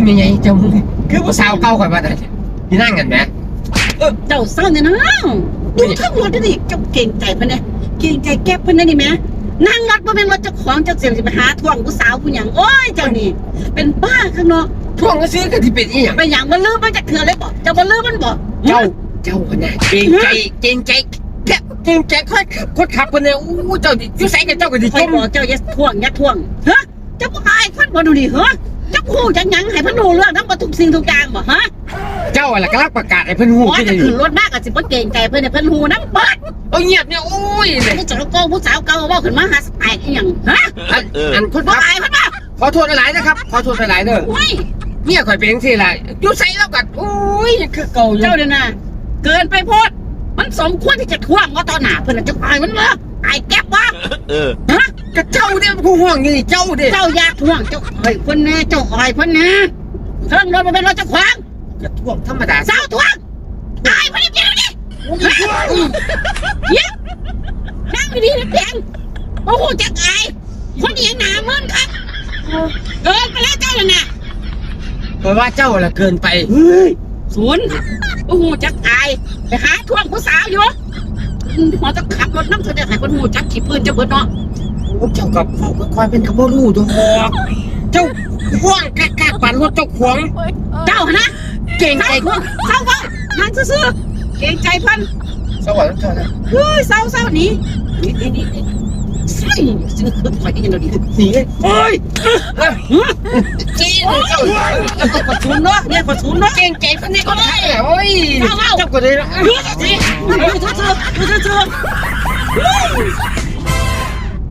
ยังไงเจ้าคือผู้สาวเก่าข่อยมาแต่ที่นั่งกันไหมเจ้าเศร้าเนี่ยนะดูทั้งรถดิเจ้าเก่งใจเพิ่นเนี่ยเก่งใจแก้เพิ่นนี่แม่นั่งรถบ่เป็นรถเจ้าของเจ้าเสียงสิไปหาท่วงผู้สาวผู้หยังโอ้ยเจ้านี่เป็นบ้าข้างนอกท่วงก็ซื้อกันที่เป็นอีหยังไปหยังบ่ลืมมันจะเถื่อนเลยบ่เจ้าบ่ลืมมันบ่เจ้าคนน่ะเก่งใจคนขับคนเนี่ยอู้เจ้าอยู่ไสกับเจ้าก็ดิจมเจ้าอย่าท่วงฮะเจ้าบ่อายคนบ่ดูดิฮะเจ้าฮู้จังหยังให้เพิ่นรู้เรื่องทั้งทุกสิ่งทุกอย่างบ่ฮะเจ้าอะไรกำลังประกาศให้เพิ่นฮู้ที่จะขึ้นรถมากก็สิบ่เก่งใจเพิ่นให้เพิ่นฮู้นำเบิดเงียบเนี่ยโอ้ยผู้สาวเก่าเว้าขึ้นมาหาสไตล์อีหยังฮะอันคนบ่อายเพิ่นบ่ขอโทษหลายๆนะครับขอโทษหลายๆเด้อโอ้ยเมียข่อยเป็นจังซี่ล่ะอยู่ไสแล้วก็โอ้ยคือเก่าอยู่เจ้าเนี่ยนะเกินไปโพดมันสมควรที่จะท่วงว่าตอนหน้าเพิ่นน่ะจะอายมันบ่อายแก๊บวะฮะก็เจ้าเนี่ยผู้ห่วงอยู่นี่เจ้าเด้เจ้าอยากท่วงเจ้าอ้อยเพิ่นแน่เจ้าอ้อยเพิ่นแน่เครื่องรถมันเป็นรถเจ้าของก็ท่วงธรรมดาเจ้าท่วงอายเพิ่นนี่นี่เนี่ยนั่งดีๆเพียงโอ้โหจักอายคนเอียงหน้ามึนครับเกินไปแล้วเจ้าน่ะเพราะว่าเจ้าล่ะเกินไปศูนย์โอ้โหจักอายไปหาท่วงผู้สาวอยู่หมอจะขับรถน้ำเธอได้ใครคนหูจักขี่ปืนจะเบิดเนาะเจ้ากับเขาก็คอยเป็นขบรูดอกเจ้าห่วงกากปั่นรถเจ้าขวงเจ้านะเก่งใจพวกเศร้าบ้างมันซื่อเก่งใจพันสวัสดีเจ้านะเฮ้ยเศร้านี่ใช่ซื้อคือถอยกันเราดีนี่โอ้ยจีนเจ้ากดศูนย์เนาะเนี่ยกดศูนย์เนาะเก่งใจพันนี่ก็ได้โอ้ยเจ้าก็ได้ดูซื่อ